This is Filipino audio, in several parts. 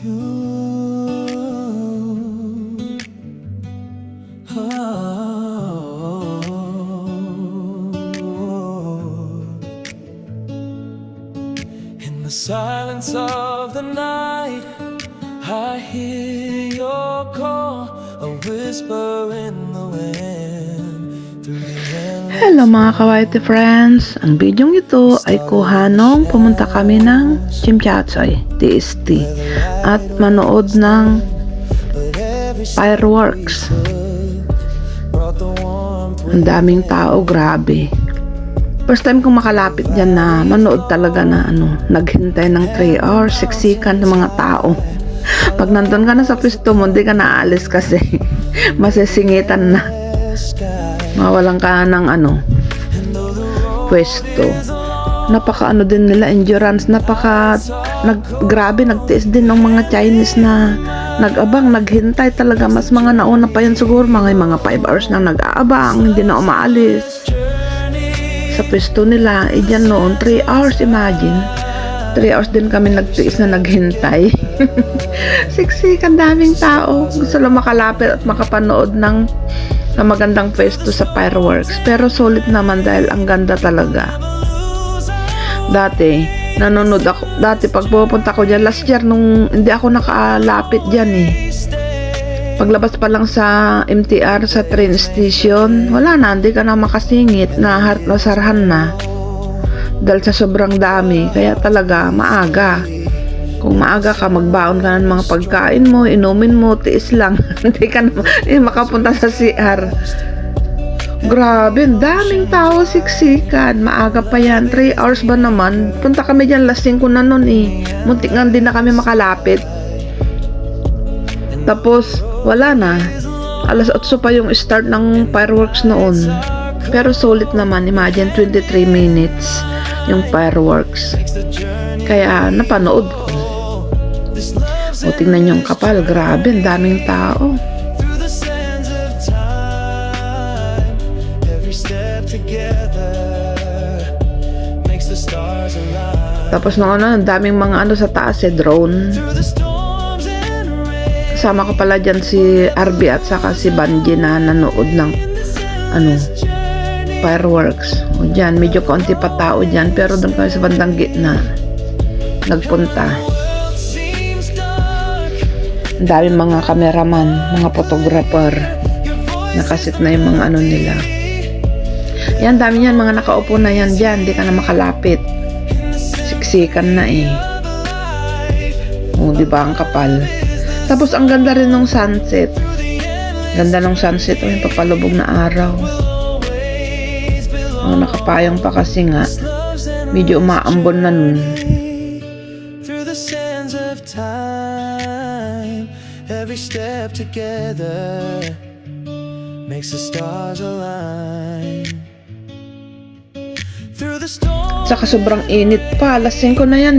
In the silence of the night, I hear your call, a whisper in the wind. Hello mga kawaiti friends! Ang bidyong ito ay kuha nung pumunta kami ng Chimchachoy, TST, at manood ng fireworks. Ang daming tao, grabe. First time kong makalapit dyan na manood talaga na naghintay ng 3 hours, siksikan ng mga tao. Pag nandun ka na sa pwesto mo, hindi ka naalis kasi masisingitan na. Mawalan ka ng pwesto. Napaka din nila, endurance, grabe, nagtiis din ng mga Chinese na nag-abang, naghintay talaga. Mas mga nauna pa yun siguro, mga 5 hours na nag-aabang, hindi na umaalis sa pwesto nila. Dyan noon, 3 hours, imagine. 3 hours din kami nagtiis na naghintay. Siksikan, daming tao. Gusto lang makalapit at makapanood ng magandang pwesto sa fireworks. Pero solid naman dahil ang ganda talaga. Dati pag pupunta ko dyan, last year nung hindi ako nakalapit dyan paglabas pa lang sa MTR sa train station, wala na, hindi ka na makasingit, nasarahan na dahil sa sobrang dami. Kaya talaga maaga, kung maaga ka, magbaon ka ng mga pagkain mo, inumin mo, tiis lang. Hindi ka na makapunta sa CR. Grabe, daming tao, siksikan. Maaga pa yan, 3 hours ba naman? Punta kami dyan, last 5 na nun Muntik nga din na kami makalapit. Tapos, wala na. Alas 8 pa yung start ng fireworks noon. Pero solid naman, imagine 23 minutes yung fireworks. Kaya napanood ko. O, tingnan yung kapal, grabe, ang daming tao. Tapos ang daming mga sa taas, drone. Kasama ko pala dyan si RB at saka si Banji na nanood ng fireworks. O dyan, medyo kaunti pa tao dyan, pero doon kami sa bandang gitna nagpunta. Ang daming mga cameraman, mga photographer. Nakasit na yung mga nila. Yan, dami yan, mga nakaupo na yan dyan. Hindi ka na makalapit. Siksikan na O, diba, ang kapal. Tapos, ang ganda rin ng sunset. Ganda ng sunset. O, yung papalubog na araw. O, nakapayang pa kasi nga. Medyo umaambon na nun. Every step together makes the stars align. Through the storm. Saka sobrang init pa. Alas 5 na yan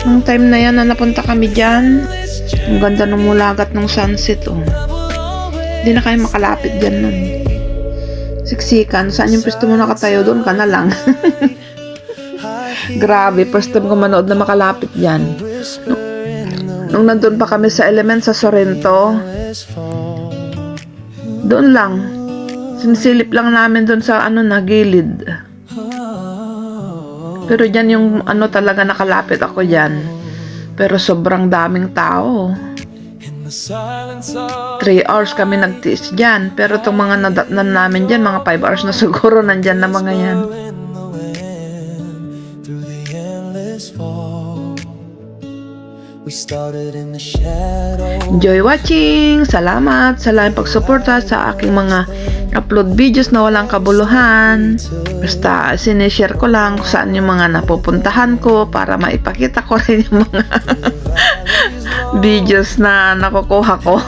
Nung time na yan na napunta kami dyan, ang ganda ng mulagat ng sunset Hindi na kayo makalapit dyan nun. Siksikan. Saan yung pwesto mo nakatayo? Doon ka na lang. Grabe, first time ko manood na makalapit dyan. Nung nandun pa kami sa Element sa Sorrento, doon lang. Sinisilip lang namin doon sa gilid. Pero dyan yung talaga nakalapit ako dyan. Pero sobrang daming tao. 3 hours kami nagtiis dyan. Pero itong mga nadatnan namin dyan, mga 5 hours na siguro nandyan na mga yan. Enjoy watching! Salamat sa laking pagsuporta sa aking mga upload videos na walang kabuluhan. Basta sinishare ko lang kung saan yung mga napupuntahan ko para maipakita ko rin yung mga videos na nakukuha ko.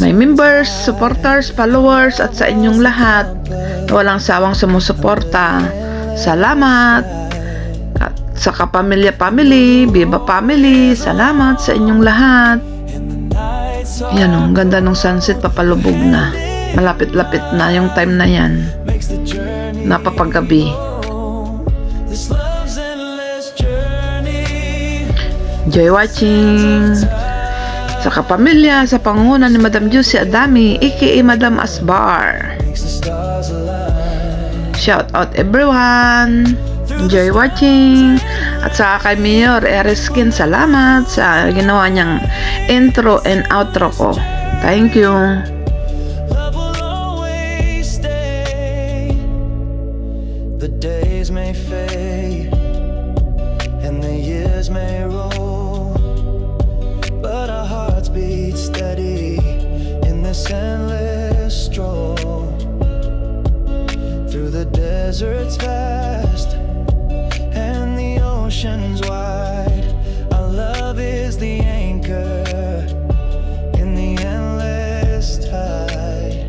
May members, supporters, followers at sa inyong lahat na walang sawang sumusuporta. Salamat! Sa kapamilya family, Viva family, salamat sa inyong lahat. Yan ganda ng sunset, papalubog na. Malapit-lapit na yung time na yan. Napapagabi. Enjoy watching! Sa kapamilya, sa pangunguna ni Madam Juicy Adami, aka Madam Asbar. Makes the stars align. Shout out everyone! Enjoy watching! At sa kay Mayor Eriskin, salamat sa ginawa niyang intro and outro ko. Thank you! Love will always stay. The days may fade and the years may roll, but our hearts beat steady in this endless stroll through the deserts vast and the oceans wide. Our love is the anchor in the endless tide.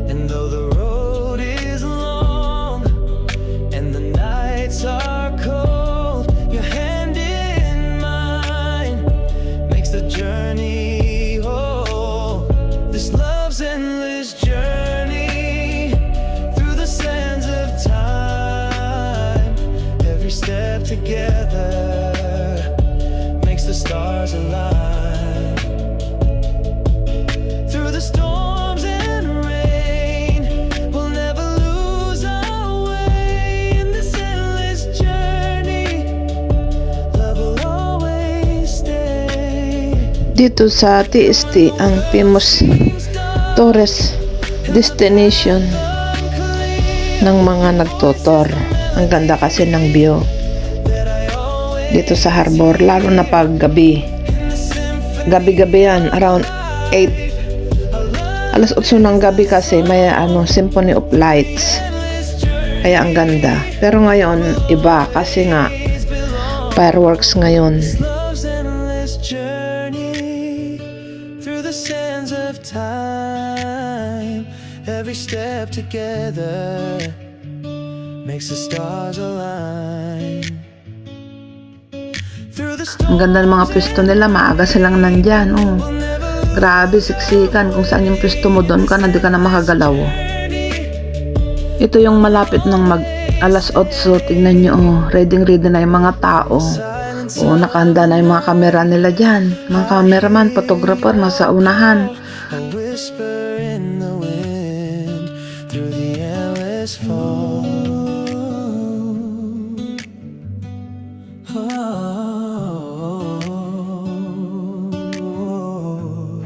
And though the road is long and the nights are cold, your hand in mine makes the journey whole. This love's endless journey through the sands of time. Every step together makes the stars align. Through the storms and rain, we'll never lose our way in this endless journey. Love will always stay. Dito sa TST, ang famous tourist destination ng mga nagtotor. Ang ganda kasi ng view dito sa harbor, lalo na pag gabi. Gabi-gabi yan, around 8, alas 8 ng gabi kasi may symphony of lights. Kaya ang ganda. Pero ngayon, iba kasi nga fireworks ngayon. Love's endless journey through the sands of time. Every step together makes the stars align. Through the Ang ganda ng mga pwesto nila, maaga silang nandyan. Oh. Grabe, siksikan. Kung saan yung pwesto mo, doon ka na, di ka na makagalaw. Ito yung malapit ng alas 8. Tignan nyo, oh. Ready na yung mga tao. Oh, nakahanda na yung mga kamera nila dyan. Mga cameraman, photographer, nasa unahan. a whisper in the wind through the endless fall.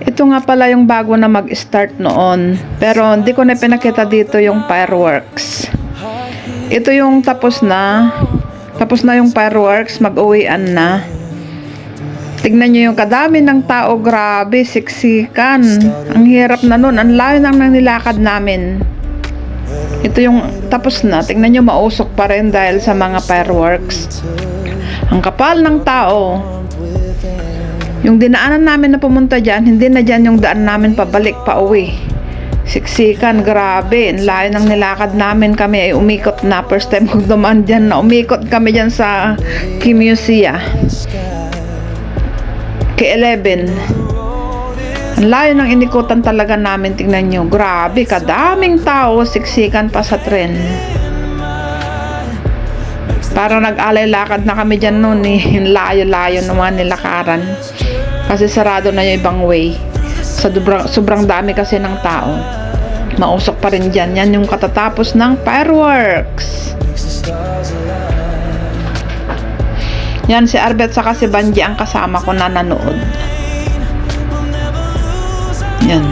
Ito nga pala yung bago na mag-start noon. Pero hindi ko na pinakita dito yung fireworks. Ito yung tapos na. Tapos na yung fireworks, mag-uwian na. Tignan nyo yung kadami ng tao, grabe, siksikan. Ang hirap na nun, ang layo nang nilakad namin. Ito yung tapos na, tignan nyo mausok pa rin dahil sa mga fireworks. Ang kapal ng tao. Yung dinaanan namin na pumunta dyan, hindi na dyan yung daan namin pabalik, pa uwi. Siksikan, grabe. Ang layo ng nilakad namin, kami ay umikot na. First time kong dumaan dyan na umikot kami dyan sa Kimusia. K11. Ang layo ng inikutan talaga namin, tingnan nyo. Grabe, kadaming tao, siksikan pa sa tren. Parang nag-alay lakad na kami dyan noon eh. Layo-layo naman nilakaran. Kasi sarado na yung ibang way. Sobrang dami kasi ng tao. Mausok pa rin dyan. Yan yung katatapos ng fireworks. Yan si Arbet saka si Banji ang kasama ko na nanood. Yan.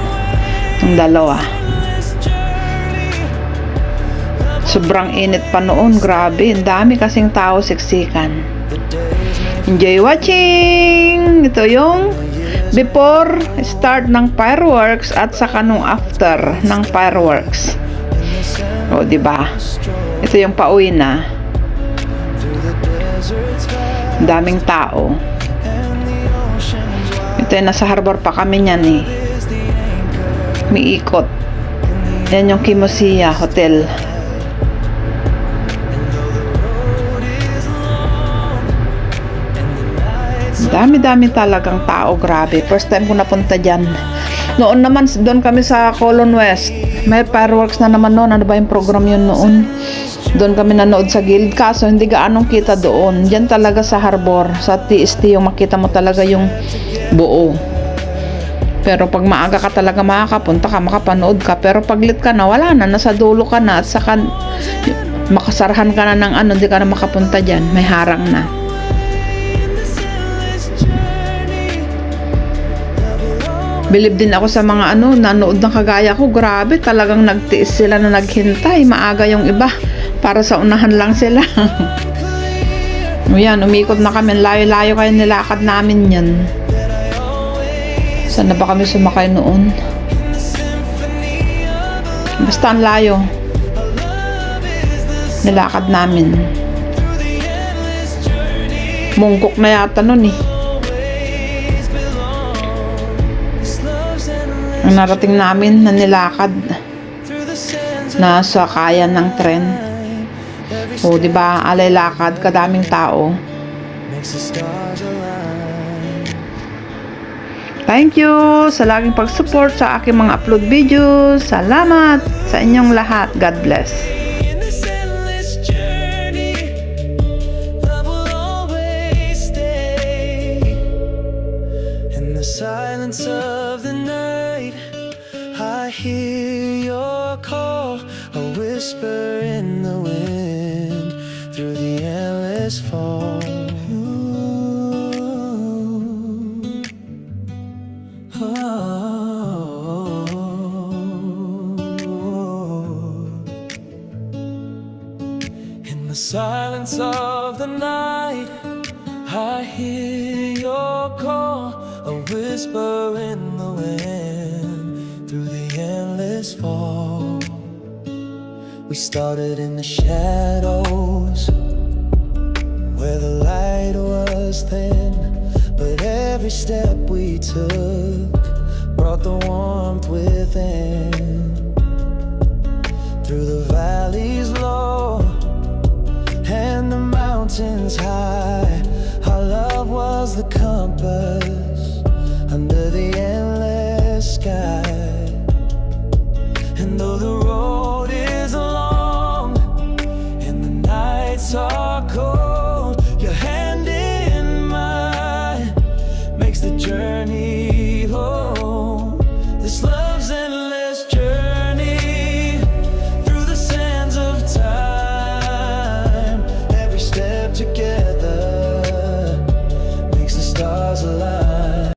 Yung dalawa. Sobrang init pa noon. Grabe. Ang dami kasing tao siksikan. Enjoy watching! Ito yung before start ng fireworks at saka nung after ng fireworks. O, diba? Ito yung pauwi na. Daming tao. Ito yung nasa harbor pa kami niyan eh. May ikot. Yan yung Kimusia Hotel. Dami-dami talagang tao, grabe. First time ko napunta dyan. Noon naman, doon kami sa Colon West. May fireworks na naman noon. Ano ba yung program yun noon? Doon kami nanood sa Guild, kaso hindi gaanong kita doon. Diyan talaga sa harbor, sa TST yung makita mo talaga yung buo. Pero pag maaga ka talaga makakapunta ka, makapanood ka. Pero pag late ka na, wala na, nasa dulo ka na. At saka makasarahan ka na ng hindi ka na makapunta dyan. May harang na. Bilib din ako sa mga nanood ng kagaya ko. Grabe, talagang nagtiis sila na naghintay. Maaga yung iba. Para sa unahan lang sila. Yan, umikot na kami. Layo-layo kayo nilakad namin yan. Saan na ba kami sumakay noon? Basta ang layo. Nilakad namin. Mungkok na yata nun eh. Ang narating namin na nilakad na sakayan ng tren. O, diba, alay lakad, kadaming tao. Thank you sa laging pag-support sa aking mga upload videos. Salamat sa inyong lahat. God bless. Silence of the night, I hear your call, a whisper in the wind, through the endless fall. In the silence of the night, I hear your call, a whisper in the wind, through the endless fall. We started in the shadows, where the light was thin, but every step we took brought the warmth within. Through the valleys low and the mountains high,